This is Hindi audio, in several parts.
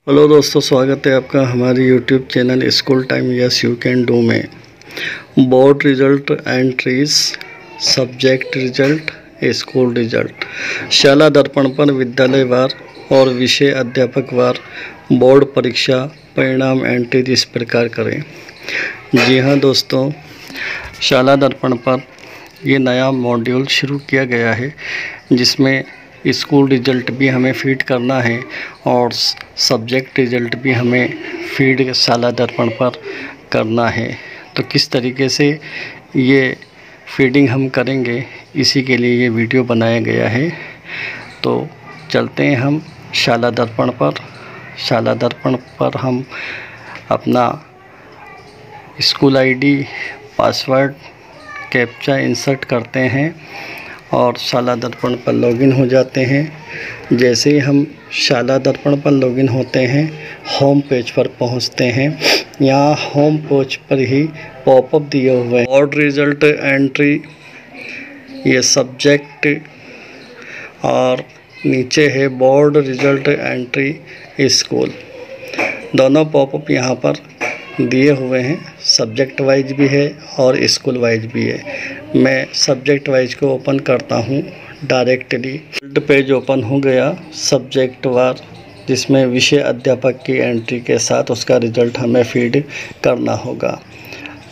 हेलो दोस्तों, स्वागत है आपका हमारे YouTube channel school time yes you can do में। Board result, entries, subject result, school result, Shala Darpan पर विद्यालयवार और विषय अध्यापकवार बोर्ड परीक्षा परिणाम एंट्रीज इस प्रकार करें। जी हाँ दोस्तों, शाला दर्पण पर ये नया मॉड्यूल शुरू किया गया है जिसमें स्कूल रिजल्ट भी हमें फीड करना है और सब्जेक्ट रिजल्ट भी हमें फीड शाला दर्पण पर करना है। तो किस तरीके से ये फीडिंग हम करेंगे, इसी के लिए ये वीडियो बनाया गया है। तो चलते हैं हम शाला दर्पण पर। शाला दर्पण पर हम अपना school ID, password, captcha insert करते हैं और शाला दर्पण पर लॉगिन हो जाते हैं। जैसे ही हम शाला दर्पण पर लॉगिन होते हैं, होम पेज पर पहुंचते हैं। यहाँ होम पेज पर ही पॉपअप दिए हुए हैं, बोर्ड रिजल्ट एंट्री, ये सब्जेक्ट, और नीचे है बोर्ड रिजल्ट एंट्री स्कूल। दोनों पॉपअप यहाँ पर दिए हुए हैं, सब्जेक्ट वाइज भी है और स्कूल वाइज भी है। मैं सब्जेक्ट वाइज को ओपन करता हूँ डायरेक्टली। पेज ओपन हो गया सब्जेक्ट वार, जिसमें विषय अध्यापक की एंट्री के साथ उसका रिज़ल्ट हमें फीड करना होगा।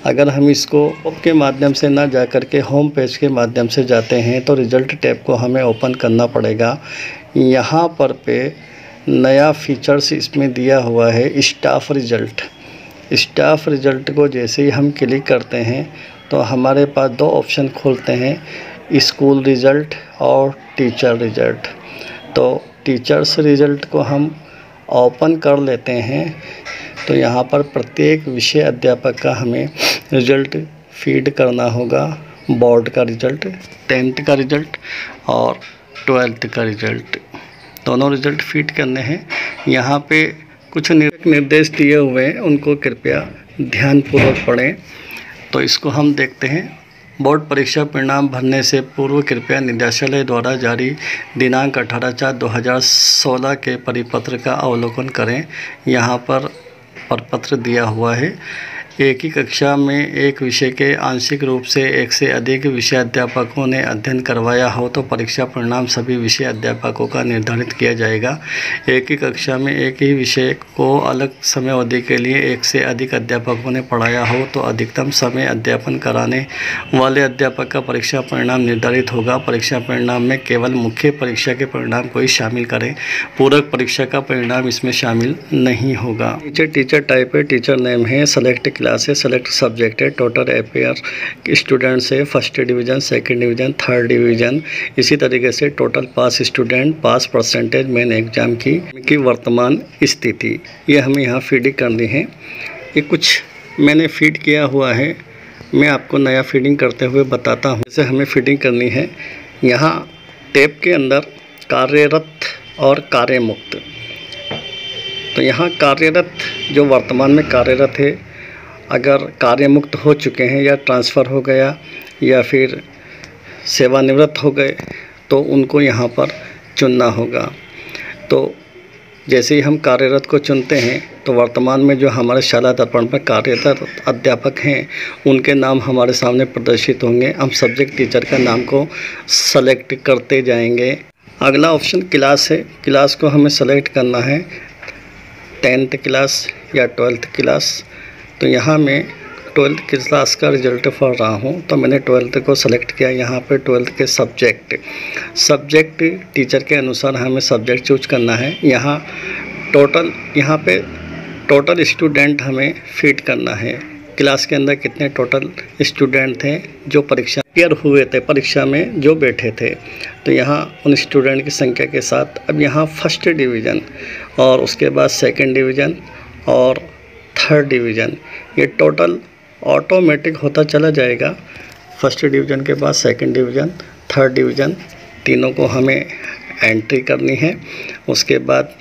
अगर हम इसको ऐप के माध्यम से ना जा कर के होम पेज के माध्यम से जाते हैं तो रिज़ल्ट टैब को हमें ओपन करना पड़ेगा। यहाँ पर पे नया फीचर्स इसमें दिया हुआ है, स्टाफ रिज़ल्ट। स्टाफ रिज़ल्ट को जैसे ही हम क्लिक करते हैं तो हमारे पास दो ऑप्शन खुलते हैं, स्कूल रिज़ल्ट और टीचर रिज़ल्ट। तो टीचर्स रिज़ल्ट को हम ओपन कर लेते हैं तो यहाँ पर प्रत्येक विषय अध्यापक का हमें रिज़ल्ट फीड करना होगा। बोर्ड का रिज़ल्ट, 10th का रिज़ल्ट और 12th का रिज़ल्ट, दोनों रिज़ल्ट फीड करने हैं। यहाँ पे कुछ निर्देश दिए हुए हैं, उनको कृपया ध्यानपूर्वक पढ़ें। तो इसको हम देखते हैं। बोर्ड परीक्षा परिणाम भरने से पूर्व कृपया निदेशालय द्वारा जारी दिनांक 18/4/2016 के परिपत्र का अवलोकन करें। यहाँ पर प्रपत्र दिया हुआ है। एक ही कक्षा में एक विषय के आंशिक रूप से एक से अधिक विषय अध्यापकों ने अध्ययन करवाया हो तो परीक्षा परिणाम सभी विषय अध्यापकों का निर्धारित किया जाएगा। एक ही कक्षा में एक ही विषय को अलग समय अवधि के लिए एक से अधिक अध्यापकों ने पढ़ाया हो तो अधिकतम समय अध्यापन कराने वाले अध्यापक का परीक्षा परिणाम निर्धारित होगा। परीक्षा परिणाम में केवल मुख्य परीक्षा के परिणाम को ही शामिल करें, पूरक परीक्षा का परिणाम इसमें शामिल नहीं होगा। नीचे टीचर टाइप है, टीचर नेम है, सेलेक्ट क्लास है, सेलेक्ट सब्जेक्ट है, टोटल अपेयर स्टूडेंट्स है, first division, second division, third division. इसी तरीके से total pass student, pass percentage, main exam की वर्तमान स्थिति, ये हमें यहाँ फीडिंग करनी है। ये कुछ मैंने फीड किया हुआ है, मैं आपको नया फीडिंग करते हुए बताता हूँ जैसे हमें फीडिंग करनी है। यहाँ टैब के अंदर कार्यरत और कार्यमुक्त, तो यहाँ कार्यरत जो वर्तमान में कार्यरत है, अगर कार्यमुक्त हो चुके हैं या ट्रांसफ़र हो गया या फिर सेवानिवृत्त हो गए तो उनको यहाँ पर चुनना होगा। तो जैसे ही हम कार्यरत को चुनते हैं तो वर्तमान में जो हमारे शाला दर्पण पर कार्यरत अध्यापक हैं उनके नाम हमारे सामने प्रदर्शित होंगे। हम सब्जेक्ट टीचर का नाम को सेलेक्ट करते जाएंगे। अगला ऑप्शन क्लास है, क्लास को हमें सेलेक्ट करना है, 10th क्लास या 12th क्लास। तो यहाँ मैं 12th क्लास का रिज़ल्ट पढ़ रहा हूँ तो मैंने 12th को सेलेक्ट किया। यहाँ पे 12th के सब्जेक्ट टीचर के अनुसार हमें सब्जेक्ट चूज करना है। यहाँ पे टोटल स्टूडेंट हमें फीड करना है। क्लास के अंदर कितने टोटल स्टूडेंट थे जो परीक्षा क्लियर हुए थे, परीक्षा में जो बैठे थे, तो यहाँ उन स्टूडेंट की संख्या के साथ अब यहाँ फर्स्ट डिवीज़न और उसके बाद सेकंड डिवीज़न और थर्ड डिवीज़न, ये टोटल ऑटोमेटिक होता चला जाएगा। फर्स्ट डिवीज़न के बाद सेकंड डिवीज़न, थर्ड डिवीज़न, तीनों को हमें एंट्री करनी है। उसके बाद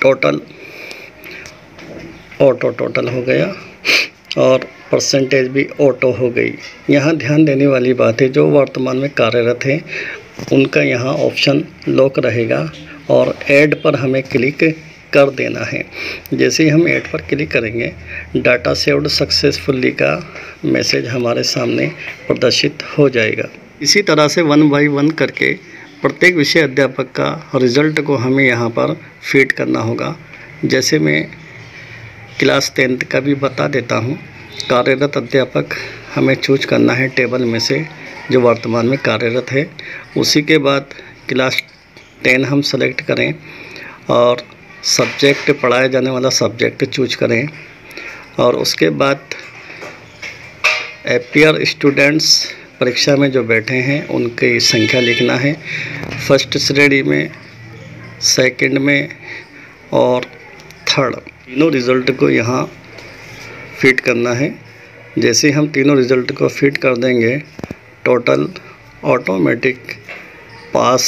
टोटल टोटल हो गया और परसेंटेज भी ऑटो हो गई। यहाँ ध्यान देने वाली बात है, जो वर्तमान में कार्यरत है उनका यहाँ ऑप्शन लॉक रहेगा और ऐड पर हमें क्लिक कर देना है। जैसे ही हम ऐड पर क्लिक करेंगे, डाटा सेव्ड सक्सेसफुली का मैसेज हमारे सामने प्रदर्शित हो जाएगा। इसी तरह से 1 बाय 1 करके प्रत्येक विषय अध्यापक का रिज़ल्ट को हमें यहाँ पर फीड करना होगा। जैसे मैं क्लास 10th का भी बता देता हूँ। कार्यरत अध्यापक हमें चूज करना है टेबल में से जो वर्तमान में कार्यरत है। उसी के बाद क्लास 10 हम सेलेक्ट करें और सब्जेक्ट, पढ़ाया जाने वाला सब्जेक्ट चूज करें और उसके बाद अपीयर स्टूडेंट्स, परीक्षा में जो बैठे हैं उनकी संख्या लिखना है, फर्स्ट श्रेणी में, सेकंड में और थर्ड। तीनों रिज़ल्ट को यहाँ फिट करना है। जैसे हम तीनों रिज़ल्ट को फिट कर देंगे, टोटल ऑटोमेटिक पास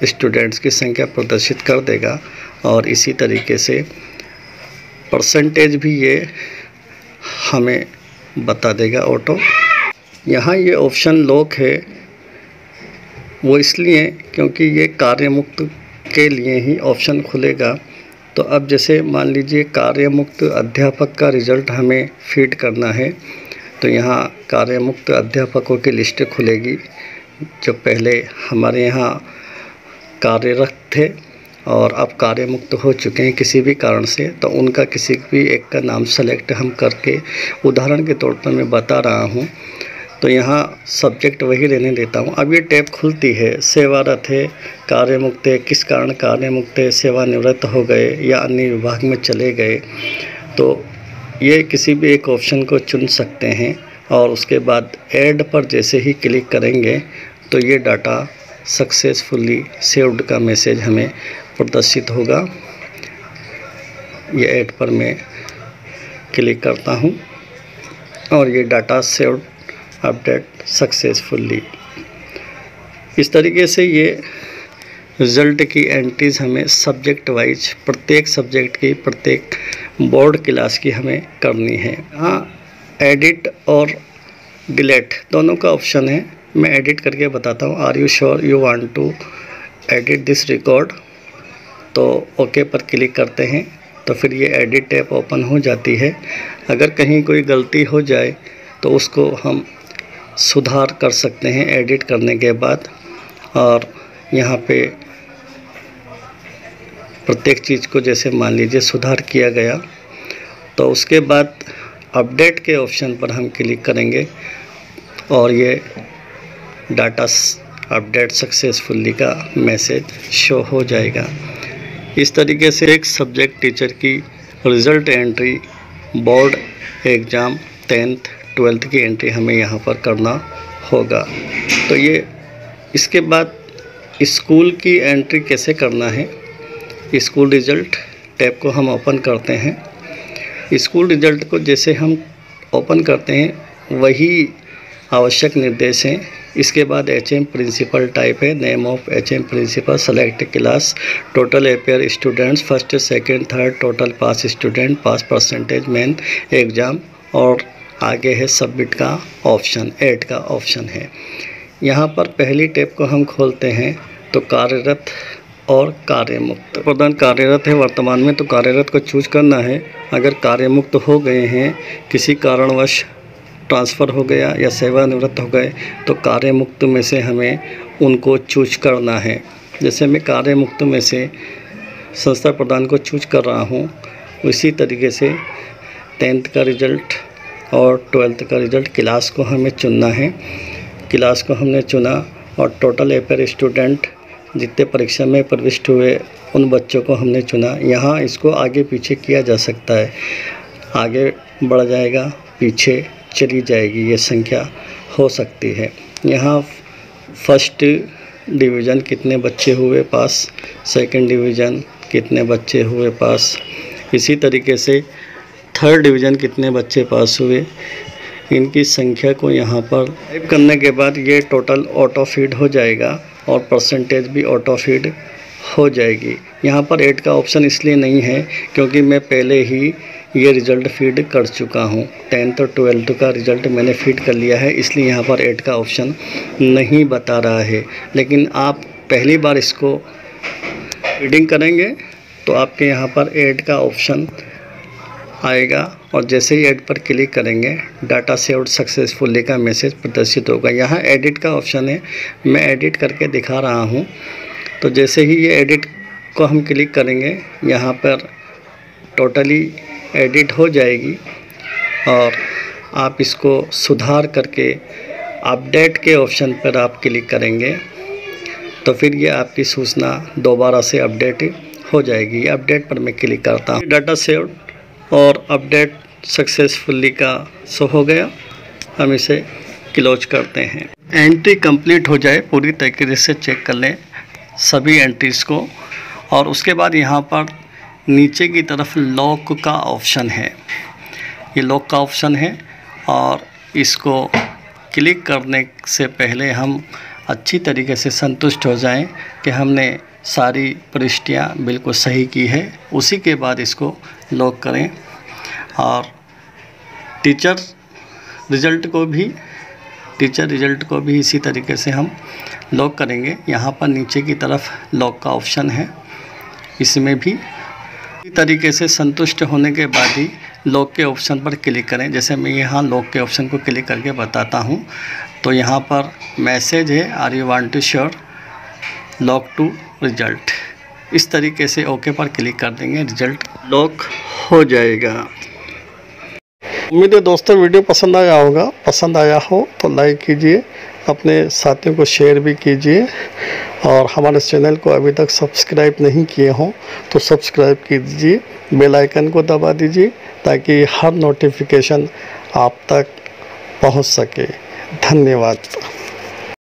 स्टूडेंट्स की संख्या प्रदर्शित कर देगा और इसी तरीके से परसेंटेज भी ये हमें बता देगा ऑटो। यहाँ ये ऑप्शन लॉक है, वो इसलिए क्योंकि ये कार्यमुक्त के लिए ही ऑप्शन खुलेगा। तो अब जैसे मान लीजिए कार्यमुक्त अध्यापक का रिज़ल्ट हमें फीड करना है, तो यहाँ कार्यमुक्त अध्यापकों की लिस्ट खुलेगी जो पहले हमारे यहाँ कार्यरत थे और अब कार्यमुक्त हो चुके हैं किसी भी कारण से। तो उनका किसी भी एक का नाम सेलेक्ट हम करके, उदाहरण के तौर पर मैं बता रहा हूँ, तो यहाँ सब्जेक्ट वही रहने देता हूँ। अब ये टैब खुलती है, सेवारत है, कार्यमुक्त है, किस कारण कार्यमुक्त है, सेवानिवृत्त हो गए या अन्य विभाग में चले गए, तो ये किसी भी एक ऑप्शन को चुन सकते हैं। और उसके बाद ऐड पर जैसे ही क्लिक करेंगे तो ये डाटा सक्सेसफुली सेव्ड का मैसेज हमें प्रदर्शित होगा। ये ऐड पर मैं क्लिक करता हूँ और ये डाटा सेव्ड अपडेट सक्सेसफुली। इस तरीके से ये रिज़ल्ट की एंट्रीज़ हमें सब्जेक्ट वाइज, प्रत्येक सब्जेक्ट की, प्रत्येक बोर्ड क्लास की हमें करनी है। यहाँ एडिट और डिलीट दोनों का ऑप्शन है। मैं एडिट करके बताता हूँ। Are you sure you want to edit this record, तो ओके पर क्लिक करते हैं तो फिर ये एडिट टैब ओपन हो जाती है। अगर कहीं कोई गलती हो जाए तो उसको हम सुधार कर सकते हैं एडिट करने के बाद। और यहाँ पे प्रत्येक चीज़ को जैसे मान लीजिए सुधार किया गया, तो उसके बाद अपडेट के ऑप्शन पर हम क्लिक करेंगे और ये डाटा अपडेट सक्सेसफुली का मैसेज शो हो जाएगा। इस तरीके से एक सब्जेक्ट टीचर की result entry, board exam 10th 12th की एंट्री हमें यहाँ पर करना होगा। तो ये इसके बाद स्कूल की एंट्री कैसे करना है, स्कूल रिज़ल्ट टैब को हम ओपन करते हैं। स्कूल रिज़ल्ट को जैसे हम ओपन करते हैं वही आवश्यक निर्देश हैं। इसके बाद HM प्रिंसिपल टाइप है, name of HM principal, select class, total appear students, first second third, total pass student, pass percentage, main exam, और आगे है सबमिट का ऑप्शन, ऐड का ऑप्शन है। यहाँ पर पहली टैब को हम खोलते हैं तो कार्यरत और कार्यमुक्त। प्रदान कार्यरत है वर्तमान में, तो कार्यरत को चूज करना है। अगर कार्यमुक्त हो गए हैं, किसी कारणवश ट्रांसफ़र हो गया या सेवानिवृत्त हो गए, तो कार्यमुक्त में से हमें उनको चूज करना है। जैसे मैं कार्यमुक्त में से संस्था प्रदान को चूज कर रहा हूँ, उसी तरीके से 10th का रिज़ल्ट और 12th का रिज़ल्ट क्लास को हमें चुनना है। क्लास को हमने चुना और टोटल अपीयर स्टूडेंट जितने परीक्षा में प्रविष्ट हुए उन बच्चों को हमने चुना। यहाँ इसको आगे पीछे किया जा सकता है, आगे बढ़ जाएगा, पीछे चली जाएगी, ये संख्या हो सकती है। यहाँ फर्स्ट डिवीज़न कितने बच्चे हुए पास, सेकंड डिवीज़न कितने बच्चे हुए पास, इसी तरीके से थर्ड डिवीज़न कितने बच्चे पास हुए, इनकी संख्या को यहाँ पर टाइप करने के बाद ये टोटल ऑटो फीड हो जाएगा और परसेंटेज भी ऑटो फीड हो जाएगी। यहाँ पर ऐड का ऑप्शन इसलिए नहीं है क्योंकि मैं पहले ही ये रिज़ल्ट फीड कर चुका हूँ। 10th और 12th का रिज़ल्ट मैंने फीड कर लिया है, इसलिए यहाँ पर ऐड का ऑप्शन नहीं बता रहा है। लेकिन आप पहली बार इसको रीडिंग करेंगे तो आपके यहाँ पर ऐड का ऑप्शन आएगा और जैसे ही ऐड पर क्लिक करेंगे डाटा सेव्ड सक्सेसफुली का मैसेज प्रदर्शित होगा। यहाँ एडिट का ऑप्शन है, मैं एडिट करके दिखा रहा हूँ। तो जैसे ही ये एडिट को हम क्लिक करेंगे यहाँ पर टोटली एडिट हो जाएगी और आप इसको सुधार करके अपडेट के ऑप्शन पर आप क्लिक करेंगे तो फिर ये आपकी सूचना दोबारा से अपडेट हो जाएगी। अपडेट पर मैं क्लिक करता हूँ, डाटा सेव्ड और अपडेट सक्सेसफुली का शो हो गया। हम इसे क्लोज करते हैं। एंट्री कंप्लीट हो जाए, पूरी तरीके से चेक कर लें सभी एंट्रीज़ को और उसके बाद यहाँ पर नीचे की तरफ लॉक का ऑप्शन है। ये लॉक का ऑप्शन है और इसको क्लिक करने से पहले हम अच्छी तरीके से संतुष्ट हो जाएं कि हमने सारी प्रविष्टियाँ बिल्कुल सही की है। उसी के बाद इसको लॉक करें और टीचर रिज़ल्ट को भी इसी तरीके से हम लॉक करेंगे। यहाँ पर नीचे की तरफ लॉक का ऑप्शन है, इसमें भी इसी तरीके से संतुष्ट होने के बाद ही लॉक के ऑप्शन पर क्लिक करें। जैसे मैं यहाँ लॉक के ऑप्शन को क्लिक करके बताता हूँ तो यहाँ पर मैसेज है, are you want to sure lock to result. इस तरीके से ओके पर क्लिक कर देंगे, रिजल्ट लॉक हो जाएगा। उम्मीद है दोस्तों वीडियो पसंद आया होगा। पसंद आया हो तो लाइक कीजिए, अपने साथियों को शेयर भी कीजिए और हमारे चैनल को अभी तक सब्सक्राइब नहीं किए हों तो सब्सक्राइब कीजिए, बेल आइकन को दबा दीजिए ताकि हर नोटिफिकेशन आप तक पहुंच सके। धन्यवाद।